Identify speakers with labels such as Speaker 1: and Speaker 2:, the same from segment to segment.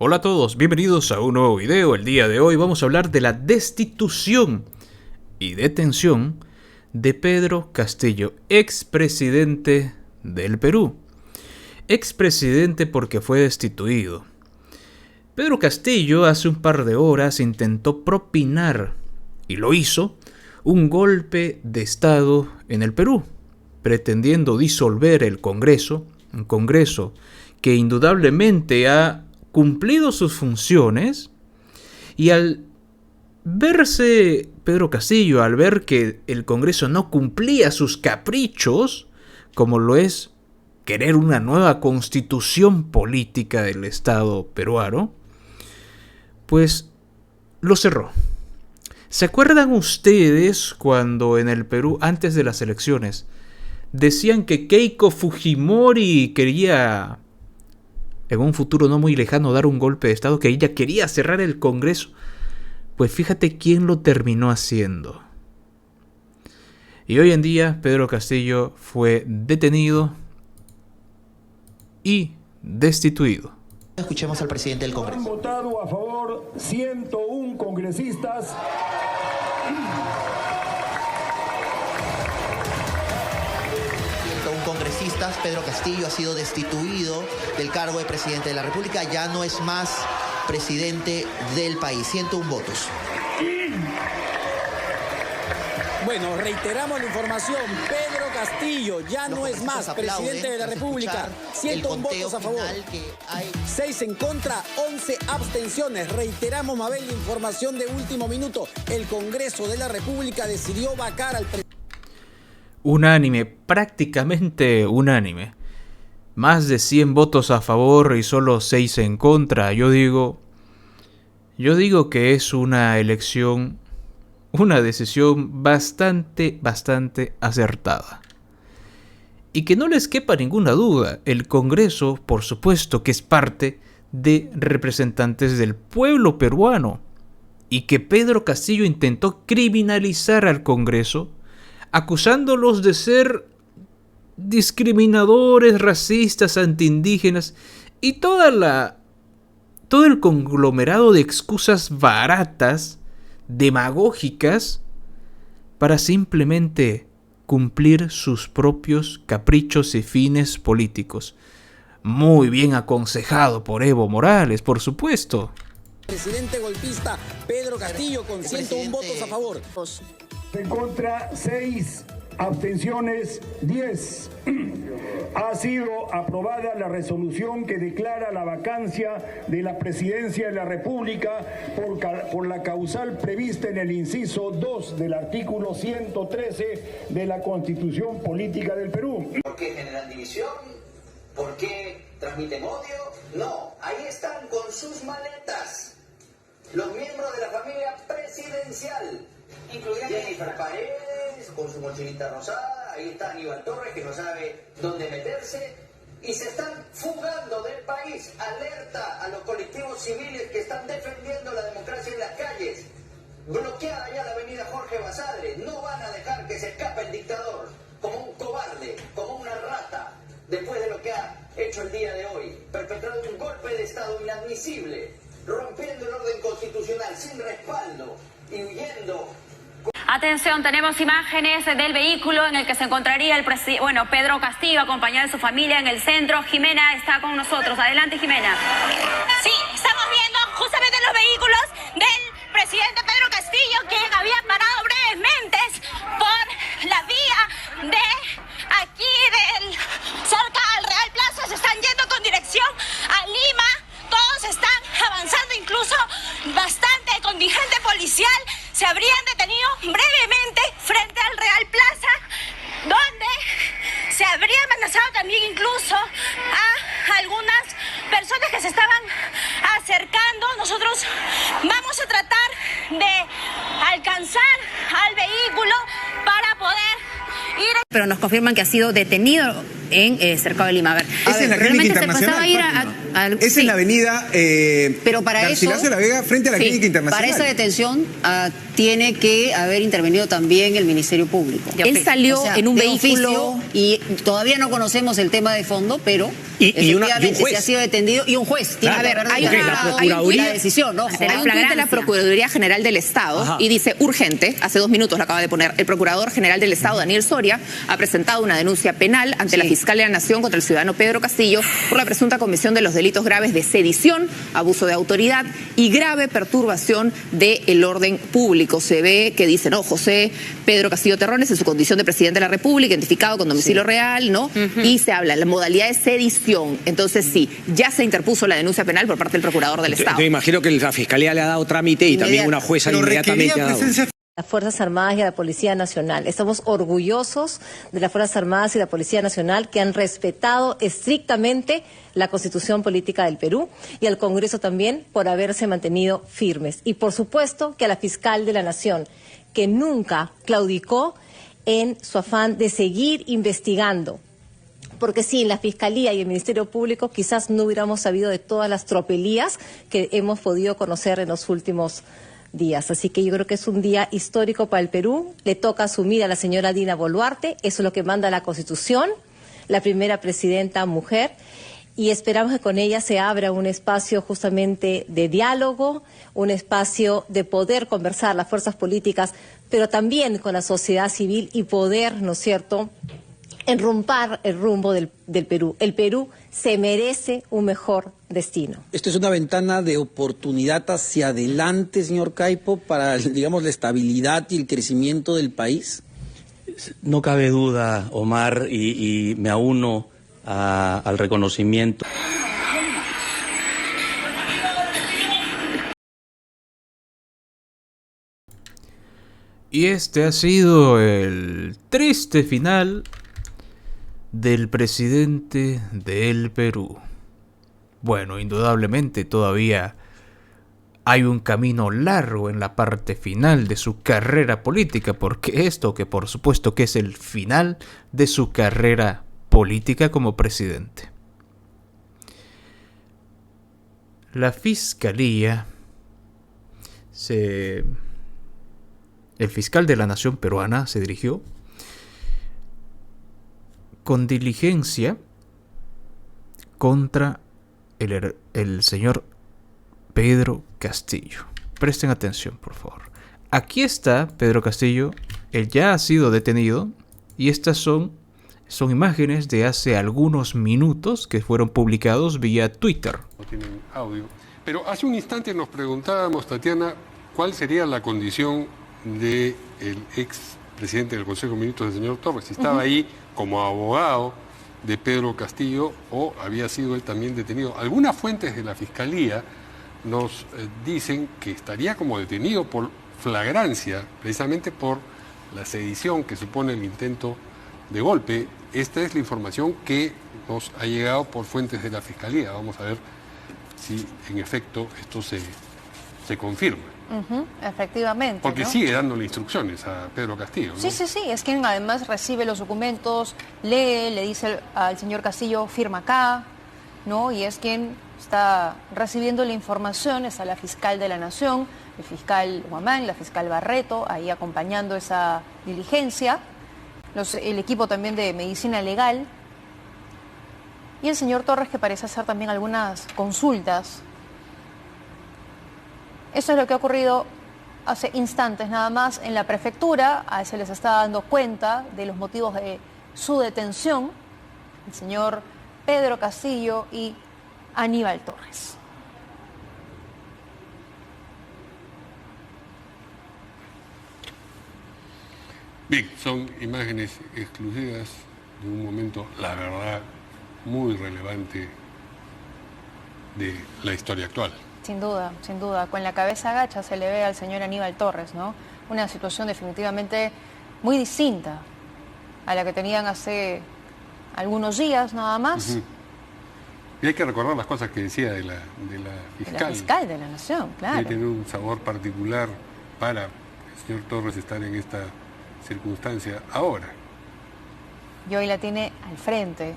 Speaker 1: Hola a todos, bienvenidos a un nuevo video. El día de hoy vamos a hablar de la destitución y detención de Pedro Castillo, expresidente del Perú. Expresidente porque fue destituido. Pedro Castillo hace un par de horas intentó propinar, y lo hizo, un golpe de Estado en el Perú, pretendiendo disolver el Congreso, un Congreso que indudablemente ha cumplido sus funciones, y al verse Pedro Castillo, al ver que el Congreso no cumplía sus caprichos, como lo es querer una nueva constitución política del Estado peruano, pues lo cerró. ¿Se acuerdan ustedes cuando en el Perú, antes de las elecciones, decían que Keiko Fujimori quería, en un futuro no muy lejano, dar un golpe de Estado, que ella quería cerrar el Congreso? Pues fíjate quién lo terminó haciendo. Y hoy en día Pedro Castillo fue detenido y destituido.
Speaker 2: Escuchemos al presidente del Congreso.
Speaker 3: Han votado a favor 101 congresistas.
Speaker 2: Congresistas, Pedro Castillo ha sido destituido del cargo de presidente de la República, ya no es más presidente del país. 101 votos.
Speaker 4: Bueno, reiteramos la información. Pedro Castillo ya no es más presidente de la República. 101 votos a favor, 6 en contra, 11 abstenciones. Reiteramos, Mabel, la información de último minuto. El Congreso de la República decidió vacar al presidente.
Speaker 1: Unánime, prácticamente unánime. Más de 100 votos a favor y solo 6 en contra. Yo digo que es una elección, una decisión bastante acertada. Y que no les quepa ninguna duda, el Congreso, por supuesto, que es parte de representantes del pueblo peruano. Y que Pedro Castillo intentó criminalizar al Congreso, acusándolos de ser discriminadores, racistas, antiindígenas y todo el conglomerado de excusas baratas, demagógicas, para simplemente cumplir sus propios caprichos y fines políticos. Muy bien aconsejado por Evo Morales, por supuesto.
Speaker 4: Presidente golpista Pedro Castillo con 101 votos a favor.
Speaker 3: En contra 6, abstenciones 10. Ha sido aprobada la resolución que declara la vacancia de la presidencia de la República por la causal prevista en el inciso 2 del artículo 113 de la Constitución Política del Perú.
Speaker 5: ¿Por qué generan división? ¿Por qué transmiten odio? No, ahí están con sus maletas los miembros de la familia presidencial, incluida Jennifer Paredes con su mochilita rosada, ahí está Aníbal Torres que no sabe dónde meterse, y se están fugando del país. Alerta a los colectivos civiles que están defendiendo la democracia en las calles. Bloqueada ya la avenida Jorge Basadre, no van a dejar que se escape el dictador como un cobarde, como una rata, después de lo que ha hecho el día de hoy, perpetrando un golpe de Estado inadmisible, rompiendo el orden constitucional sin respaldo y huyendo.
Speaker 6: Atención, tenemos imágenes del vehículo en el que se encontraría el Pedro Castillo, acompañado de su familia en el centro. Jimena está con nosotros. Adelante, Jimena.
Speaker 7: Sí, estamos viendo justamente los vehículos del presidente Pedro Castillo, quien había parado brevemente por la vía de aquí, cerca al Real Plaza. Se están yendo con dirección a Lima. Todos están avanzando, incluso bastante contingente policial. Se habrían detenido brevemente frente al Real Plaza, donde se habría amenazado también incluso a algunas personas que se estaban acercando. Nosotros vamos a tratar de alcanzar al vehículo para poder ir.
Speaker 8: Pero nos confirman que ha sido detenido en Cercado de Lima. A ver,
Speaker 9: esa es la Clínica Internacional. Esa
Speaker 8: sí,
Speaker 9: es la avenida
Speaker 8: pero para
Speaker 9: Garcilaso
Speaker 8: eso,
Speaker 9: de la Vega frente a la Clínica Internacional.
Speaker 8: Para esa detención tiene que haber intervenido también el Ministerio Público.
Speaker 10: Él salió en un vehículo
Speaker 8: y todavía no conocemos el tema de fondo, pero efectivamente
Speaker 10: un juez.
Speaker 8: se ha sido detenido y un juez.
Speaker 10: Claro. A ver, hay una
Speaker 8: decisión, ¿no?
Speaker 10: Hay un tuit de la Procuraduría General del Estado y dice urgente, hace 2 minutos lo acaba de poner, el Procurador General del Estado, Daniel Soria, ha presentado una denuncia penal ante la Fiscal de la Nación contra el ciudadano Pedro Castillo por la presunta comisión de los delitos graves de sedición, abuso de autoridad y grave perturbación del orden público. Se ve que dice, no, José Pedro Castillo Terrones en su condición de presidente de la República, identificado con domicilio real, ¿no? Y se habla, la modalidad de sedición. Entonces sí, ya se interpuso la denuncia penal por parte del Procurador del Estado.
Speaker 4: Yo imagino que la Fiscalía le ha dado trámite y también una jueza inmediatamente ha dado.
Speaker 11: Las Fuerzas Armadas y a la Policía Nacional. Estamos orgullosos de las Fuerzas Armadas y la Policía Nacional que han respetado estrictamente la Constitución Política del Perú y al Congreso también por haberse mantenido firmes. Y por supuesto que a la Fiscal de la Nación, que nunca claudicó en su afán de seguir investigando. Porque sin la Fiscalía y el Ministerio Público quizás no hubiéramos sabido de todas las tropelías que hemos podido conocer en los últimos días. Así que yo creo que es un día histórico para el Perú. Le toca asumir a la señora Dina Boluarte, eso es lo que manda la Constitución, la primera presidenta mujer, y esperamos que con ella se abra un espacio justamente de diálogo, un espacio de poder conversar las fuerzas políticas, pero también con la sociedad civil y poder, ¿no es cierto?, enrumbrar el rumbo del Perú. El Perú se merece un mejor destino.
Speaker 4: Esto es una ventana de oportunidad hacia adelante, señor Caipo, para, digamos, la estabilidad y el crecimiento del país.
Speaker 12: No cabe duda, Omar, y me auno al reconocimiento.
Speaker 1: Y este ha sido el triste final del presidente del Perú. Bueno, indudablemente todavía hay un camino largo en la parte final de su carrera política, porque esto que por supuesto que es el final de su carrera política como presidente. La Fiscalía, el fiscal de la Nación peruana se dirigió con diligencia contra el señor Pedro Castillo. Presten atención, por favor. Aquí está Pedro Castillo. Él ya ha sido detenido y estas son imágenes de hace algunos minutos que fueron publicados vía Twitter.
Speaker 13: No tienen audio. Pero hace un instante nos preguntábamos, Tatiana, cuál sería la condición del ex presidente del Consejo de Ministros, el señor Torres, si estaba ahí como abogado de Pedro Castillo o había sido él también detenido. Algunas fuentes de la Fiscalía nos dicen que estaría como detenido por flagrancia, precisamente por la sedición que supone el intento de golpe. Esta es la información que nos ha llegado por fuentes de la Fiscalía. Vamos a ver si en efecto esto se confirma.
Speaker 14: Efectivamente.
Speaker 13: Porque
Speaker 14: ¿no?
Speaker 13: sigue dándole instrucciones a Pedro Castillo, ¿no?
Speaker 14: Sí, es quien además recibe los documentos, lee, le dice al señor Castillo, firma acá, ¿no? Y es quien está recibiendo la información, es a la fiscal de la Nación, el fiscal Huamán, la fiscal Barreto, ahí acompañando esa diligencia, el equipo también de medicina legal, y el señor Torres, que parece hacer también algunas consultas. Eso es lo que ha ocurrido hace instantes nada más en la prefectura. A se les está dando cuenta de los motivos de su detención, el señor Pedro Castillo y Aníbal Torres.
Speaker 13: Bien, son imágenes exclusivas de un momento, la verdad, muy relevante de la historia actual.
Speaker 14: Sin duda, sin duda. Con la cabeza agacha se le ve al señor Aníbal Torres, ¿no? Una situación definitivamente muy distinta a la que tenían hace algunos días nada más.
Speaker 13: Y hay que recordar las cosas que decía de la fiscal.
Speaker 14: De la fiscal de la Nación, claro.
Speaker 13: Debe tener un sabor particular para el señor Torres estar en esta circunstancia ahora.
Speaker 14: Y hoy la tiene al frente,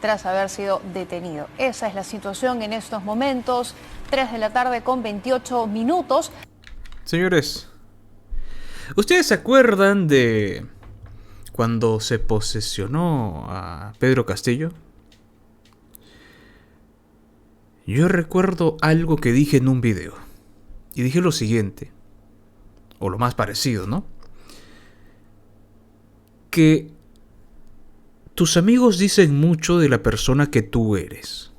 Speaker 14: tras haber sido detenido. Esa es la situación en estos momentos, 3 de la tarde con 28 minutos.
Speaker 1: Señores, ¿ustedes se acuerdan de cuando se posesionó a Pedro Castillo? Yo recuerdo algo que dije en un video. Y dije lo siguiente, o lo más parecido, ¿no? Que tus amigos dicen mucho de la persona que tú eres.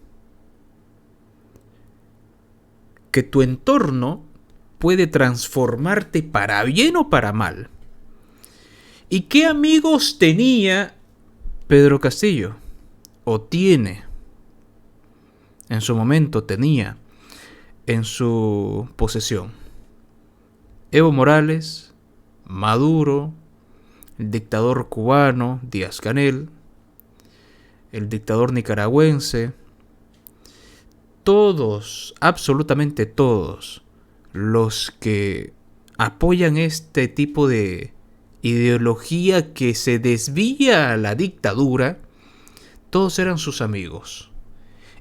Speaker 1: Que tu entorno puede transformarte para bien o para mal. ¿Y qué amigos tenía Pedro Castillo? O tiene. En su momento tenía en su posesión. Evo Morales, Maduro, el dictador cubano Díaz-Canel, el dictador nicaragüense, todos, absolutamente todos, los que apoyan este tipo de ideología que se desvía a la dictadura, todos eran sus amigos.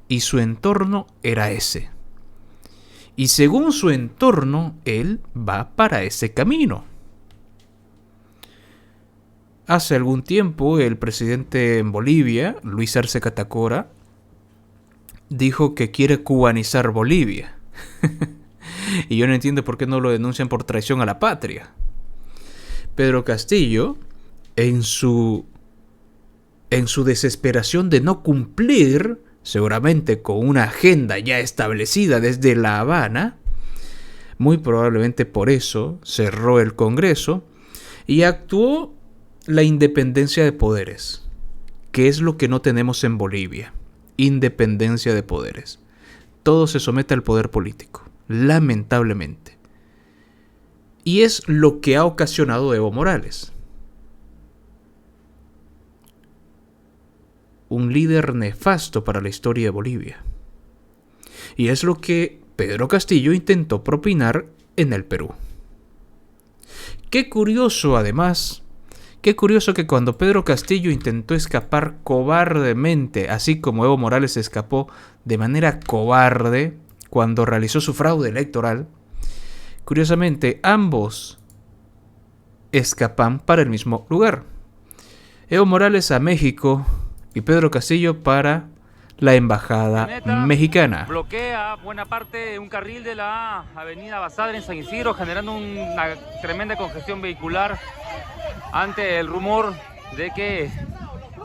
Speaker 1: Y su entorno era ese. Y según su entorno, él va para ese camino. Hace algún tiempo, el presidente en Bolivia, Luis Arce Catacora, dijo que quiere cubanizar Bolivia. Y yo no entiendo por qué no lo denuncian por traición a la patria. Pedro Castillo, en su desesperación de no cumplir, seguramente con una agenda ya establecida desde La Habana, muy probablemente por eso cerró el Congreso y actuó la independencia de poderes, que es lo que no tenemos en Bolivia. Independencia de poderes. Todo se somete al poder político, lamentablemente. Y es lo que ha ocasionado Evo Morales. Un líder nefasto para la historia de Bolivia. Y es lo que Pedro Castillo intentó propinar en el Perú. Qué curioso, además, qué curioso que cuando Pedro Castillo intentó escapar cobardemente, así como Evo Morales escapó de manera cobarde cuando realizó su fraude electoral, curiosamente ambos escapan para el mismo lugar. Evo Morales a México y Pedro Castillo para la embajada mexicana.
Speaker 15: Bloquea buena parte de un carril de la avenida Basadre en San Isidro, generando una tremenda congestión vehicular ante el rumor de que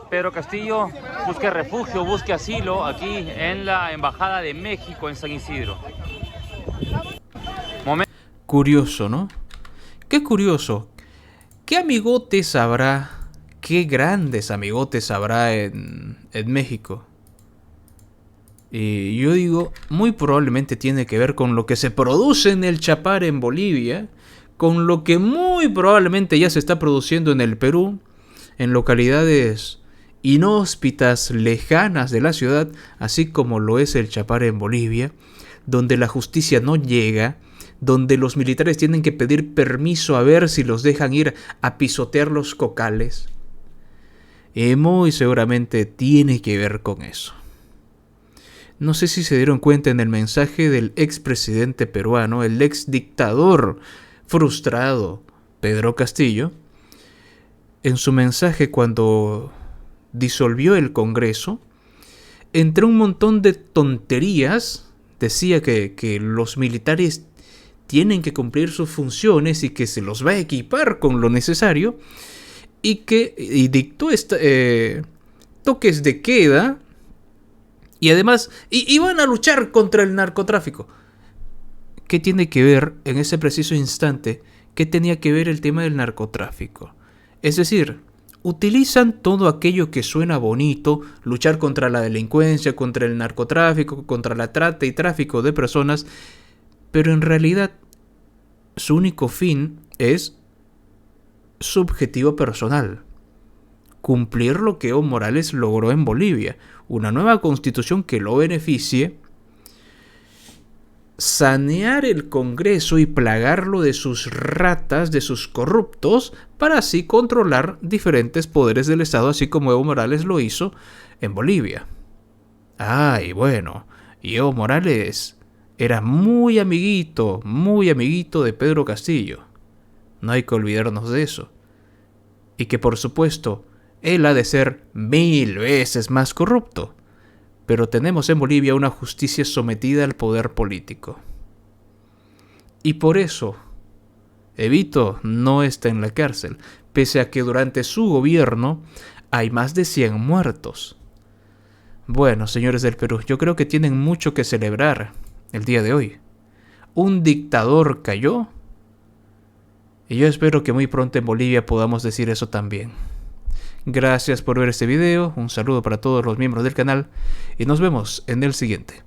Speaker 15: Pedro Castillo busque refugio, busque asilo aquí en la embajada de México en San Isidro.
Speaker 1: Curioso, ¿no? Qué curioso. ¿Qué amigotes habrá? Qué grandes amigotes habrá en México. Y yo digo, muy probablemente tiene que ver con lo que se produce en el Chapar en Bolivia, con lo que muy probablemente ya se está produciendo en el Perú, en localidades inhóspitas, lejanas de la ciudad, así como lo es el Chapar en Bolivia, donde la justicia no llega, donde los militares tienen que pedir permiso a ver si los dejan ir a pisotear los cocales. Muy seguramente tiene que ver con eso. No sé si se dieron cuenta en el mensaje del expresidente peruano, el ex dictador frustrado Pedro Castillo, en su mensaje cuando disolvió el Congreso, entre un montón de tonterías, decía que los militares tienen que cumplir sus funciones y que se los va a equipar con lo necesario, y dictó toques de queda, y además iban a luchar contra el narcotráfico. ¿Qué tiene que ver en ese preciso instante? ¿Qué tenía que ver el tema del narcotráfico? Es decir, utilizan todo aquello que suena bonito, luchar contra la delincuencia, contra el narcotráfico, contra la trata y tráfico de personas, pero en realidad su único fin es subjetivo personal. Cumplir lo que Evo Morales logró en Bolivia, una nueva constitución que lo beneficie, sanear el Congreso y plagarlo de sus ratas, de sus corruptos, para así controlar diferentes poderes del Estado, así como Evo Morales lo hizo en Bolivia. Y bueno, y Evo Morales era muy amiguito de Pedro Castillo. No hay que olvidarnos de eso. Y que por supuesto, él ha de ser 1000 veces más corrupto. Pero tenemos en Bolivia una justicia sometida al poder político. Y por eso, Evito no está en la cárcel, pese a que durante su gobierno hay más de 100 muertos. Bueno, señores del Perú, yo creo que tienen mucho que celebrar el día de hoy. Un dictador cayó. Y yo espero que muy pronto en Bolivia podamos decir eso también. Gracias por ver este video, un saludo para todos los miembros del canal y nos vemos en el siguiente.